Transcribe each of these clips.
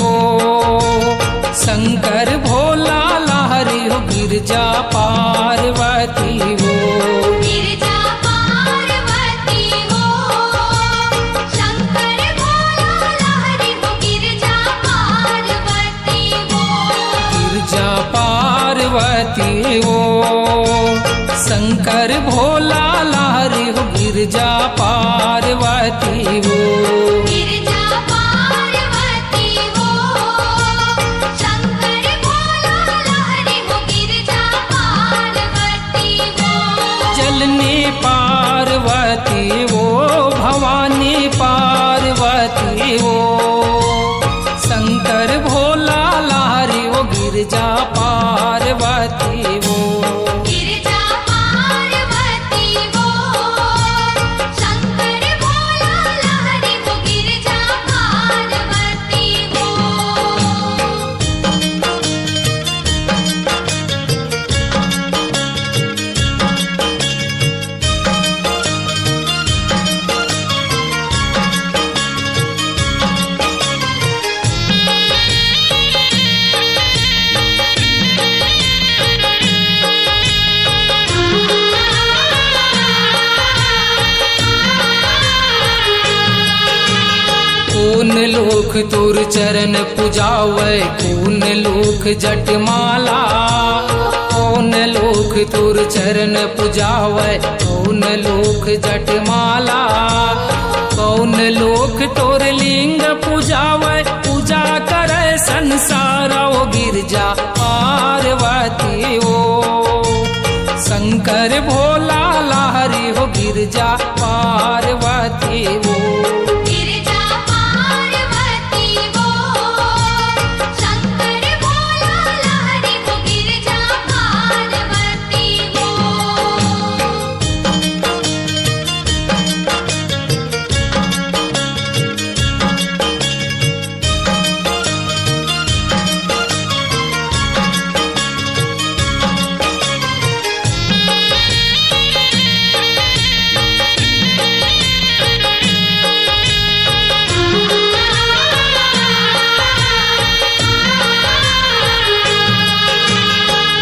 वो शंकर भोला लहरी हो गिरजा पार्वती वो गिरजा पार्वती हो शंकर भोला लहरी हो गिरजा पार्वती हो गिरजा पार्वती वो शंकर भोला लहरी हो गिरजा पार्वती वो गिरजा पार्वती हो शंकर भोला लहरी हो गिरजा पार्वती हो जलनी पार्वती वो भवानी पार्वती वो शंकर भोला लहरी वो गिरजा पार्वती वो गिरजा पार्वती हो शंकर भोला लहरी हो गिरजा पार्वती हो कौन लोक तुर चरण पुजावे कौन लोक जटमाला कौन लोक तुर चरण पुजावे कौन लोक जटमाला कौन लोक तोर लिंग पुजावे पूजा करे संसार वो गिरजा पार्वती वो शंकर भोला लहरी हो गिरजा पार्वती वो गिरजा पार्वती हो शंकर भोला लहरी हो गिरजा पार्वती हो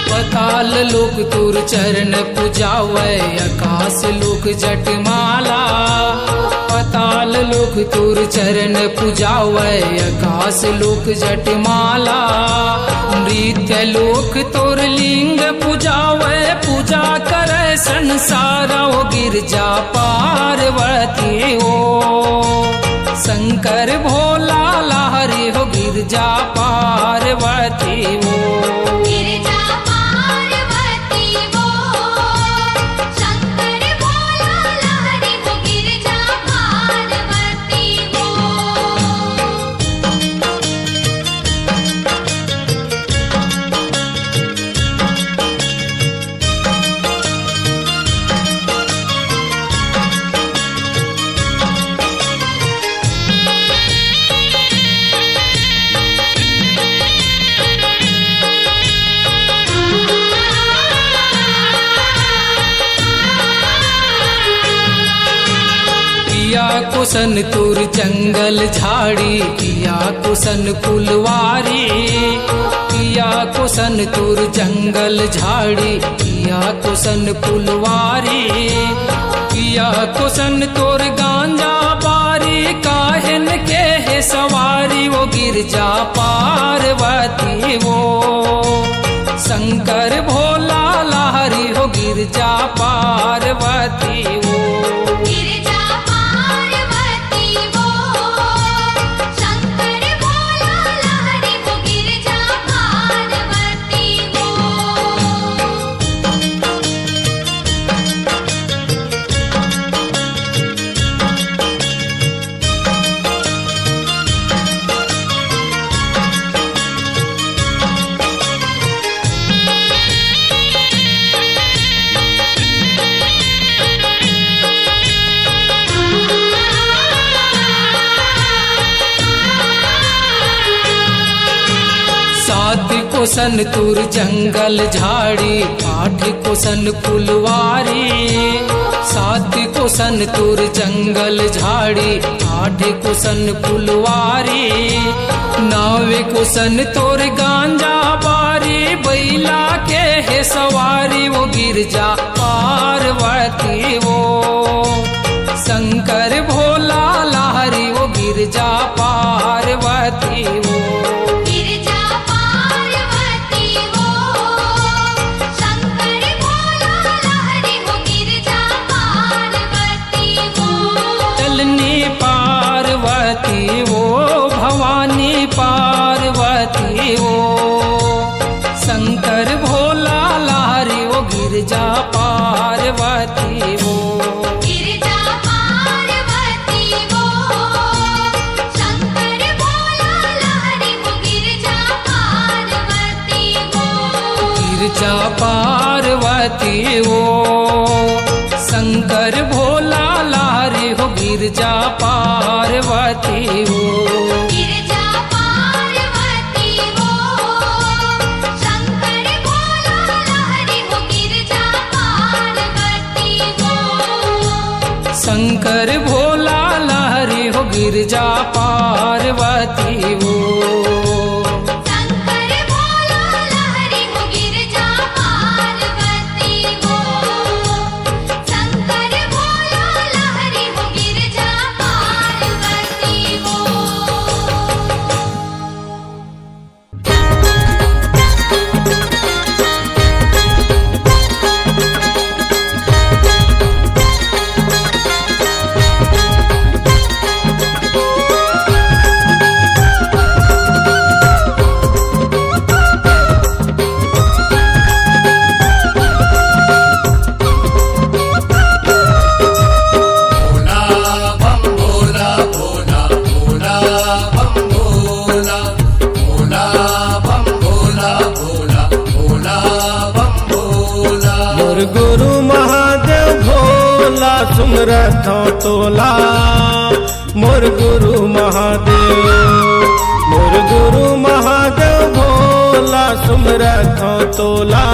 पाताल लोक तुर चरण पुजावे आकाश लोक जटमाला पाताल लोक तुर चरण पुजावे आकाश लोक जटमाला नृत्य लोक तोर लिंग पुजावे पूजा करे संसार वो गिरजा पार्वती हो शंकर भोला लहरी हो गिरजा पार्वती हो गिरजा पार्वती हो शंकर भोला लहरी हो गिरजा पार्वती हो किया कुसन तुर जंगल झाड़ी किया कुसन फुलवारी किया कुसन तुर जंगल झाड़ी किया कुसन फुलवारी किया कुसन तुर गांजा बारी काहन के है सवारी वो गिरजा पार्वती वो शंकर भोला लहरी हो गिरजा पार्वती वो गिरजा पार्वती हो शंकर भोला लहरी हो गिरजा पार्वती हो सात कुसन तुर जंगल झाड़ी आठ कुसन फुलवारी सात कुसन तुर जंगल झाड़ी आठे कुसन फुलवारी, नवे कुसन तोर गांजा बारी, बैला के है सवारी वो गिरजा पार्वती वो। शंकर भोला लहरी वो गिरजा पार्वती वो। गिरजा पार्वती वो, शंकर भोला लहरी हो गिरजा पार्वती वो। चलनी पार्वती वो, भवानी पार्वती वो। शंकर भोला लहरी वो गिरजा पार्वती वो। गिरजा पार्वती वो, शंकर भोला लहरी हो गिरजा पार्वती वो। गिरजा पार्वती वो, शंकर भोला लहरी हो गिरजा पार्वती वो। गिरजा पार्वती वो, शंकर भोला लहरी हो गिरजा पार्वती वो। शंकर भोला लहरी हो गिरजा पार्वती वो। शंकर भोला लहरी हो गिरजा पार्वती वो। शंकर भोला लहरी हो गिरजा पार्वती वो। मोर गुरु महादेव भोला सुमरथ तोला। मोर गुरु महादेव, मोर गुरु महादेव भोला सुमरथ तोला।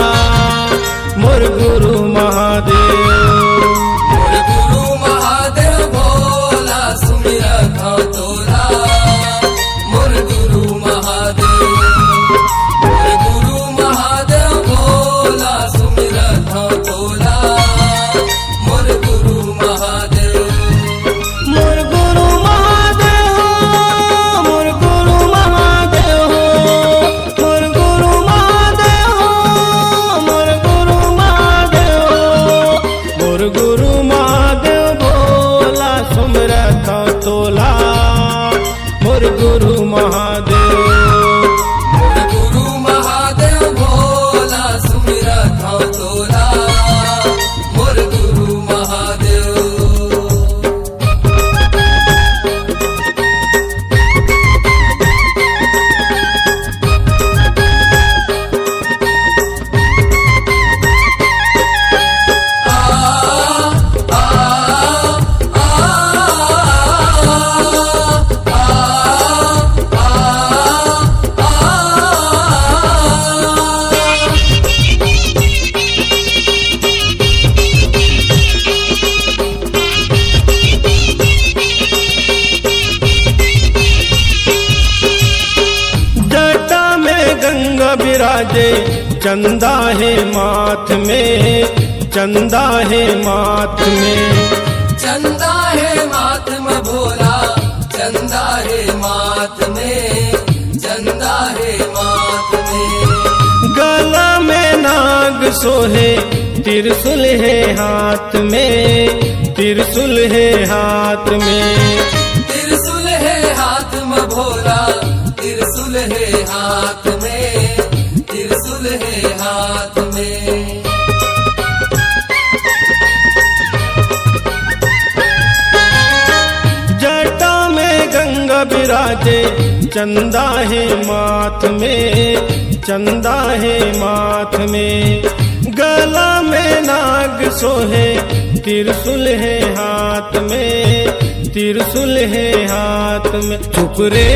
मोर गुरु महादेव, मोर गुरु महादेव भोला सुमिरथ तोला। मोर गुरु महादेव, मोर गुरु महादेव भोला सुमिरथ तोला। मोर गुरु महादेव, मोर गुरु महादेव, मोर गुरु महादेव, मोर गुरु महादेव, मोर गुरु महादेव, मोर गुरु महादेव भोला सुमरथ तोला। मोर गुरु महादेव, मोर गुरु महादेव भोला सुमिरथ तोला। मोर गुरु महादेव, जटा में गंगा विराजे, चंदा है माथ में, चंदा है माथ में। चंदा है मात में भोला, चंदा है मात में, चंदा है मात में। गला में नाग सोहे, त्रिशूल है हाथ में, त्रिशूल है हाथ में। त्रिशूल है हाथ में भोला, त्रिशूल है हाथ में, त्रिशूल है हाथ में। जटा में गंगा विराजे, चंदा है माथ में, चंदा है माथ में। गला में नाग सोहे, त्रिशूल है हाथ में, त्रिशूल है हाथ में। चुप रे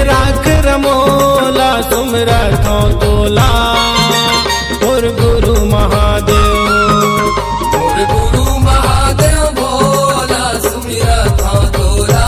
राख रमोला सुमरथ तोला। और गुरु महादेव, मोर गुरु महादेव भोला सुमिरथ तोला।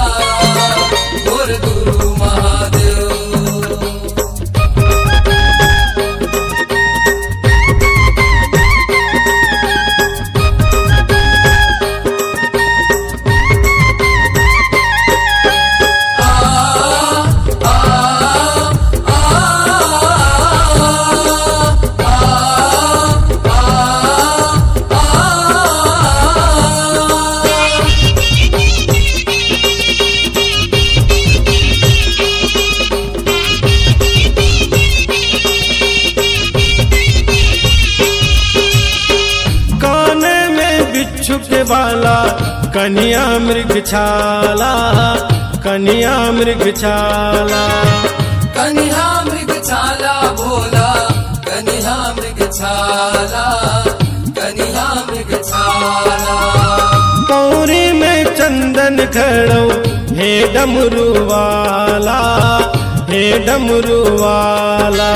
बाला कन्या मृगछाला, कन्या मृगछाला। कन्हा मृगछाला भोला, कन्हा मृगछाला, कन्हा मृगछाला। पौरी में चंदन खड़ो हे डमरू वाला, हे डमरू वाला।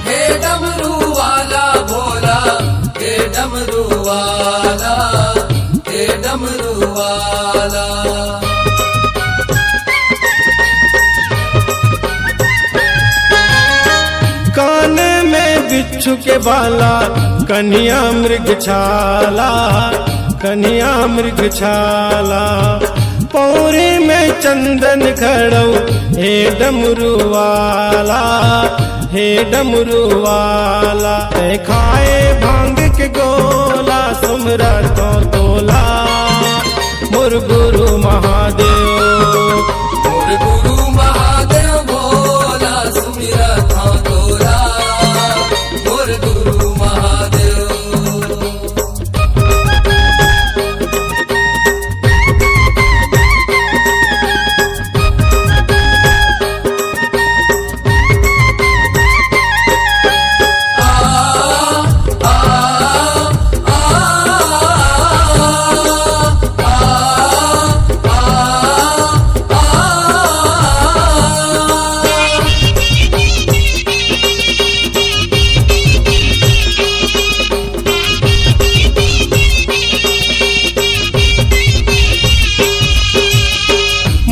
हे डमरू वाला भोला, हे डमरू वाला, हे डमरू वाला। कान में बिच्छू के बाला कन्या मृगछाला, कन्या मृगछाला। पौरी में चंदन खड़ो हे डमरू वाला, हे डमरू वाला। ते खाए भांग के गोला सुमरा तो तोला मोर गुरु महादेव, मोर गुरु महादेव भोला सुमिरा था तोला, मोर गुरु महादेव।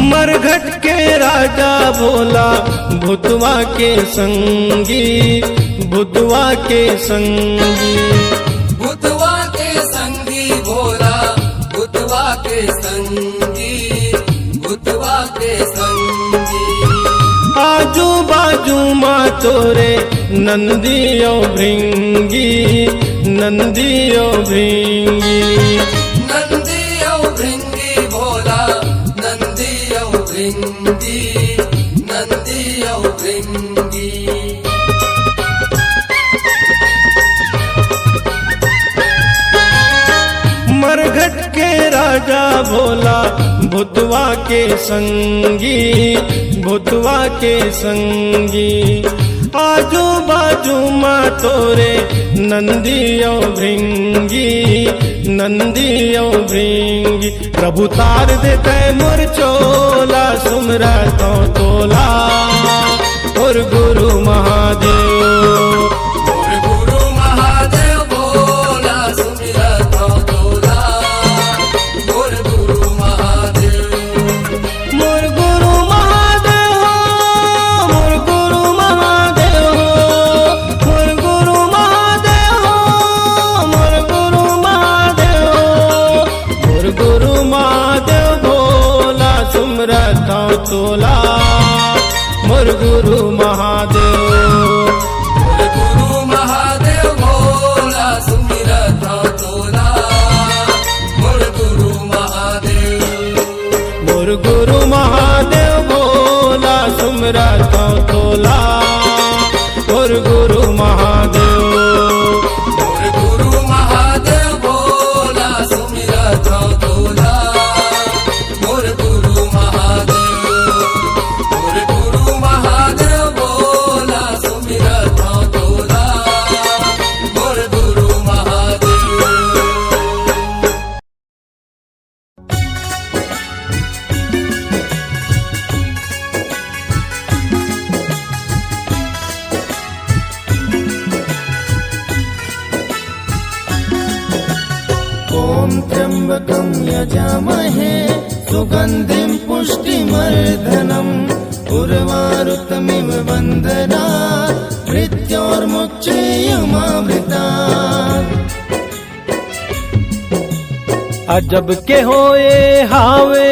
मरघट के राजा भोला भूतवा के संगी, भूतवा के संगी। भूतवा के संगी भोला, भूतवा के संगी, भूतवा के संगी। आजू बाजू माँ तोरे नंदियो भृंगी, नंदियो भृंगी। नंदियो भृंगी भोला, नंदियो भृंगी, नंदियो भृंगी। मरघट के राजा भोला भूतवा के संगी, भूतवा के संगी। आजू बाजू माँ तोरे नंदियो भृंगी, नंदियो भृंगी। प्रभु तार देते मोर चोला सुमरा तो तोला और गुरु महादेव, मोर गुरु महादेव भोला सुमिरा था तोला, मोर गुरु महादेव। मोर गुरु महादेव, मोर गुरु महादेव, मोर गुरु महादेव, मोर गुरु महादेव, मोर गुरु महादेव भोला सुमरता तोला मोर गुरु महादेव, मोर गुरु महादेव भोला सुमिरा था तोला, मोर गुरु महादेव। मोर गुरु महादेव भोला सुमरता तोला मोर गुरु महादेव, मोर गुरु महादेव भोला सुमिरा था तोला, मोर गुरु महादेव। मोर गुरु महादेव भोला सुमिरा था तोला, मोर गुरु महादेव। ॐ त्र्यम्बकं यजामहे सुगन्धिं पुष्टिवर्धनम् उर्वारुकमिव बन्धनात् मृत्योर्मुक्षेयमामृतात्। अजब के होए हावे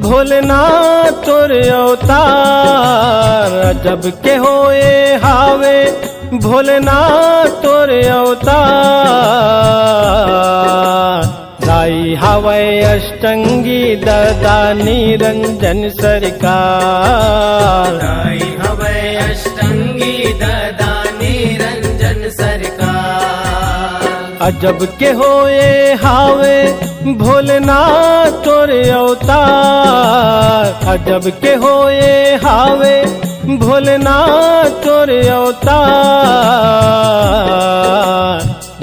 भोलेनाथ तोर अवतार, अजब के होए हावे भोलेनाथ तोर अवतार। दाई हवै अष्टंगी ददा निरंजन सरकार, दाई हवै अष्टंगी ददा निरंजन सरकार। अजब के होए हावे भोलेनाथ तोरे अवतार, अजब के होए हावे भोलेनाथ तोरे अवतार।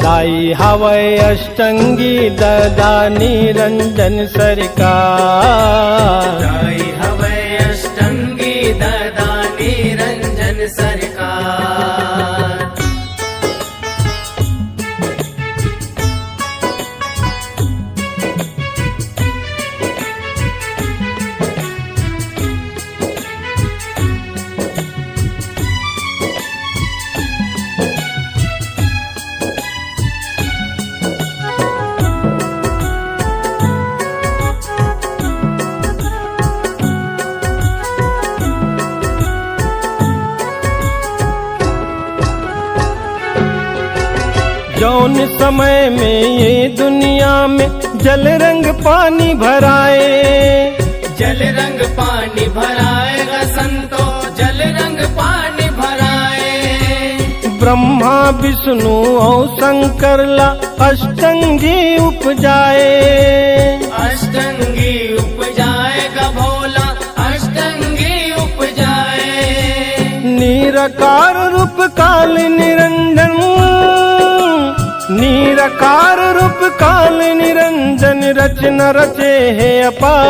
दाई हवै अष्टंगी ददा निरंजन सरकार, दाई हवै अष्टंगी ददा निरंजन सरकार। जौन समय में ये दुनिया में जल रंग पानी भराए, जल रंग पानी भराएगा संतो, जल रंग पानी भराए। ब्रह्मा विष्णु और शंकर ला अष्टंगी उपजाए, अष्टंगी उपजाएगा भोला, अष्टंगी उपजाए। निराकार रूप काल निरंजन, निराकार रूप काल निरंजन रचना रचे है अपार।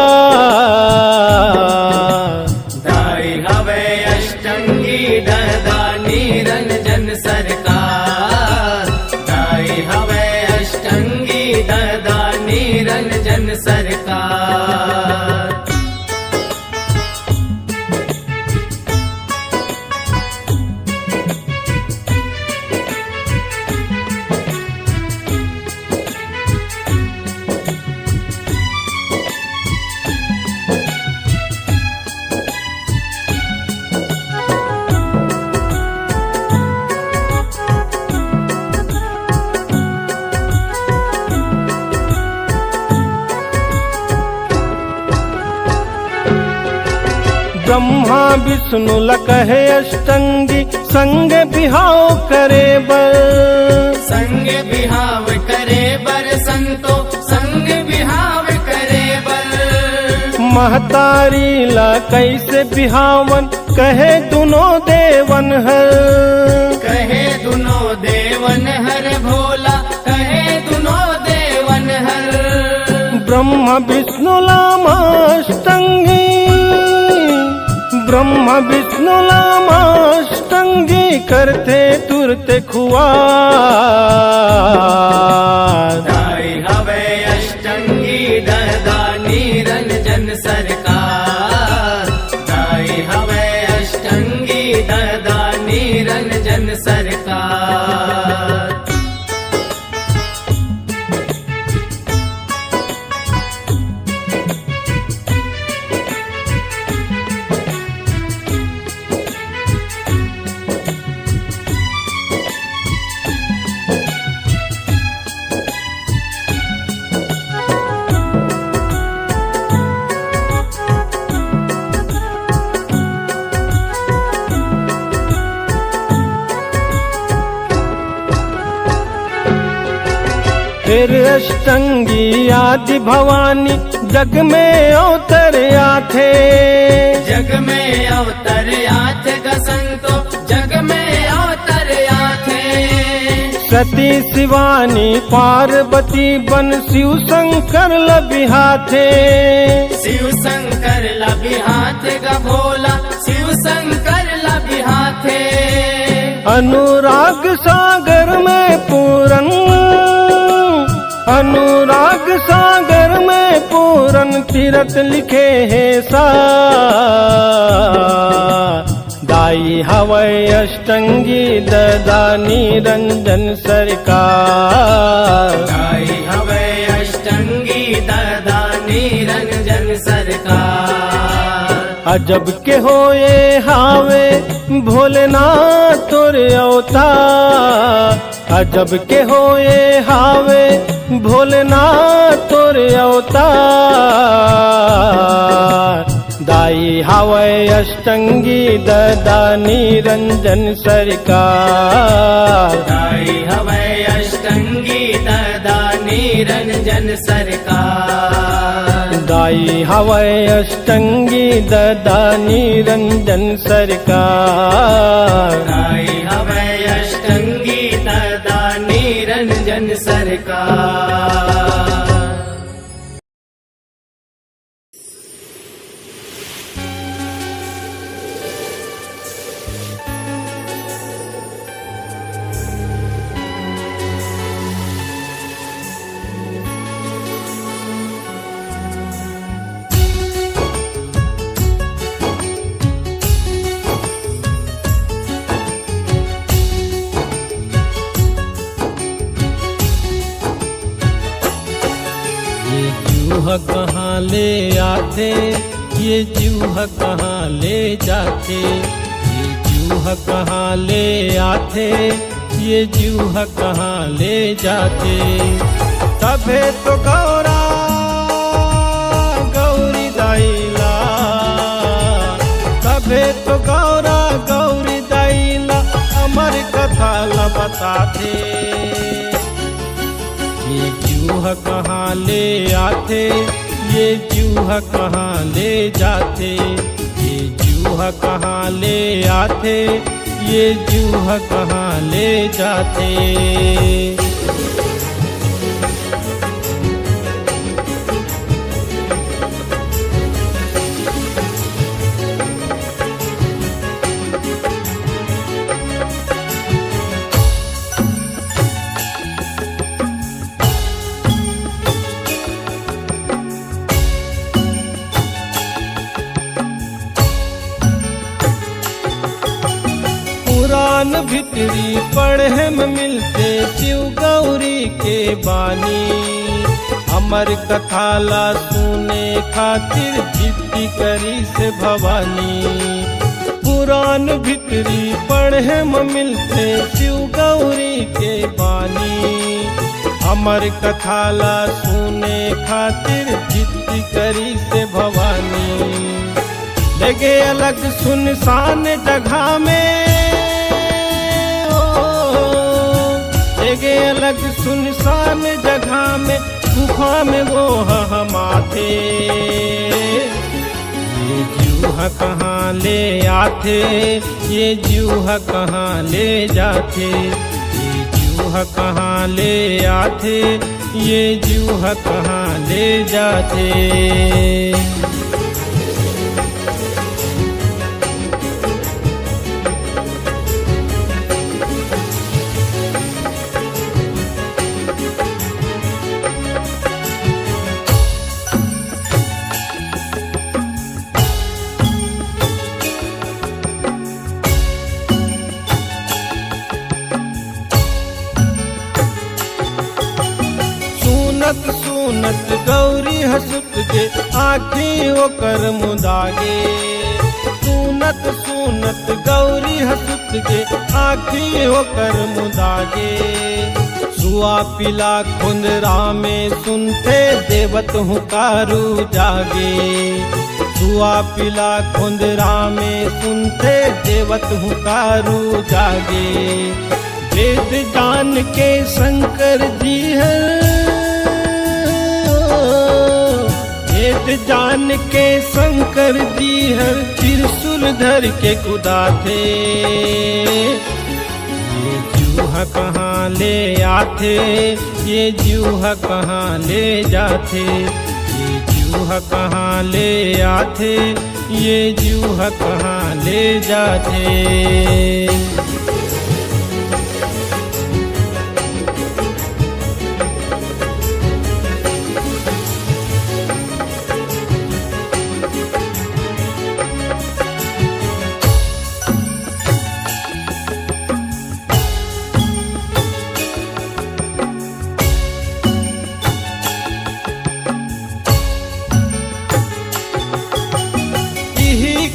दाई हवै अष्टंगी ददा निरंजन सरकार, दाई हवै अष्टंगी ददा निरंजन सरकार। ब्रह्मा विष्णु ल कहे अष्टंगी संग बिहाव करे बर, संग बिहाव करे बर संतो, संग बिहाव करे बर। महतारी ला कैसे बिहावन कहे दुनो देवन हर, कहे दुनो देवन हर भोला, कहे दुनो देवन हर। ब्रह्मा विष्णु लामाष्टंगी, ब्रह्मा विष्णु लामाष्टंगी करते तुरते खुआर। दाई हवै अष्टंगी ददा निरंजन सरकार, दाई हवै अष्टंगी ददा निरंजन सरकार। फिर अष्टंगी आदि भवानी जग में अवतर आथे, जग में अवतर आथे संतो, जग में अवतर आथे। सती शिवानी पार्वती बन शिव शंकर लबिहाथे, शिव शंकर लबिहाथे गा भोला, शिव शंकर लबिहाथे। अनुराग सागर में पूरन, अनुराग सागर में पूरन तीरथ लिखे है सा। दाई हवै अष्टंगी ददा निरंजन सरकार, दाई हवै अष्टंगी ददा निरंजन सरकार। अजब के होए हावे भोलेनाथ तोरे अवतार, अजब के होए हावे भोलेनाथ तोरे अवतार। दाई हवै अष्टंगी ददा निरंजन सरकार, दाई हवै अष्टंगी निरंजन सरकार। दाई हवै अष्टंगी ददा निरंजन सरकार। दाई हवै अष्टंगी ददा निरंजन सरकार। जूह कहाँ ले आते, ये जूह कहाँ ले जाते, ये जूह कहाँ ले आते, ये जूह कहाँ ले जाते। तबे तो गौरा गौरी दाइला, तबे तो गौरा गौरी दाइला अमर कथा ल बताते। ये जूह कहाँ ले आते, ये जूह कहाँ ले जाते, ये जूह कहाँ ले आते, ये जूह कहाँ ले जाते। पुराण भितरी पढ़े में मिलते शिव गौरी के बानी। अमर कथा ला सुने खातिर जिद्दी करी से भवानी। पुराण भितरी पढ़े में मिलते शिव गौरी के बानी। अमर कथा ला सुने खातिर जिद्दी करी से भवानी। लगे अलग सुनसान जगह में, लगे अलग सुनसान जगह में, गुफा में वो हमाते। ये जूह कहाँ ले आते, ये जूह कहाँ ले जाते, ये जूह कहाँ ले आते, ये जूह कहाँ ले जाते। सुनत गौरी हसुत के आखी ओकर मुदागे। सुनत सुनत गौरी हसुत के आखी ओकर मुदागे। सुआ पिला खुंदरा में सुनते देवत हुकारू जागे। सुआ पिला खुंदरा में सुनते देवत हुकारू जागे। वेद जान के शंकर जी है, वेद जान के शंकर जी हर त्रिशूल धर के खुदा थे। ये जूह कहाँ ले आते, ये जूह कहाँ ले जाते, ये जूह कहाँ ले आते, ये जूह कहाँ ले जाते।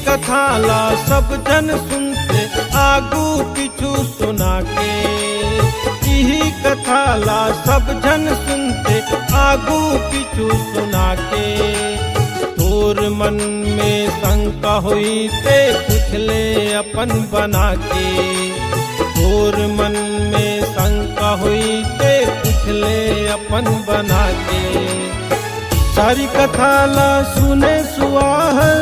कथा ला सब जन सुनते आगू पिछू सुना के। यही कथा ला सब जन सुनते आगू पिछू सुना के। तोर मन में शंका हुई ते पूछ ले अपन बना के। घोर मन में शंका हुई ते पूछ ले अपन बना के। सारी कथा ला सुने सुआहर,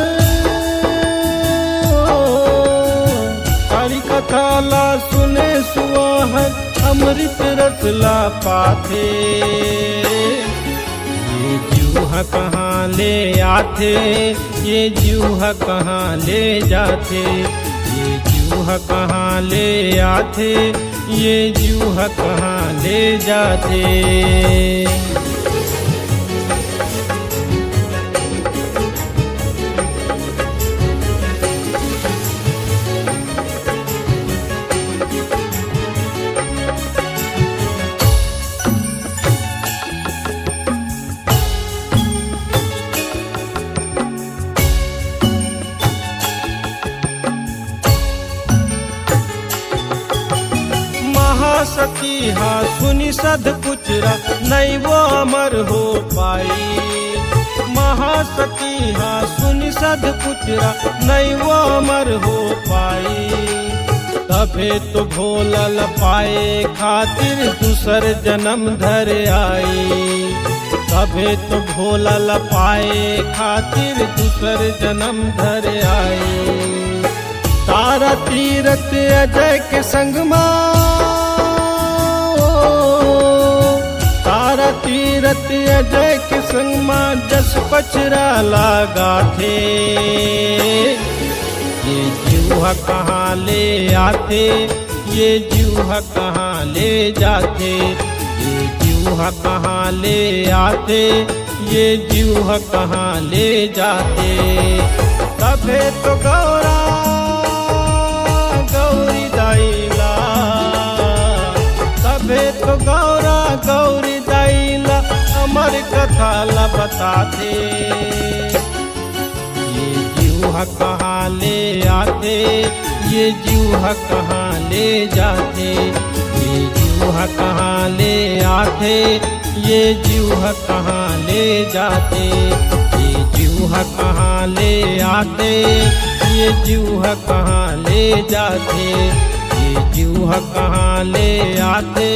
सारी कथा ला सुने सुआहर, अमृत रस ला पाथे। ये जूहा कहाँ ले आते, ये जूहा कहाँ ले जाते, ये जूहा कहाँ ले आते, ये जूहा कहाँ ले जाते। सती हा सुनी सद पुचरा, नहीं वो अमर हो पाई। महासती हा सुनी सद पुचरा, नहीं वो अमर हो पाई। तबे तो भोलल पाए खातिर दूसर जन्म धर आई। तबे तो भोलल पाए खातिर दूसर जन्म धर आई। तारा तीरथ अजय के संग तारा तीरथ अजय के संग माँ जस पचरा लागा थे। ये जूहा कहाँ ले आते, ये जूहा कहाँ ले जाते, ये जूहा कहाँ ले आते, ये जूहा कहाँ ले जाते। तबे तो गौरा गौरी दाइला, तबे तो गौरा गौरी दाइला अमर कथा ला बताते। ये जूहा कहाँ ले आते, ये जूहा कहाँ ले जाते, ये जूहा कहाँ ले आते, ये जूहा कहाँ ले जाते। ये जूहा कहाँ ले आते, ये जूहा कहाँ ले जाते, ये जूहा कहाँ ले आते,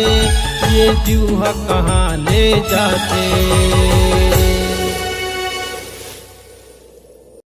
ये जूहा कहाँ ले जाते।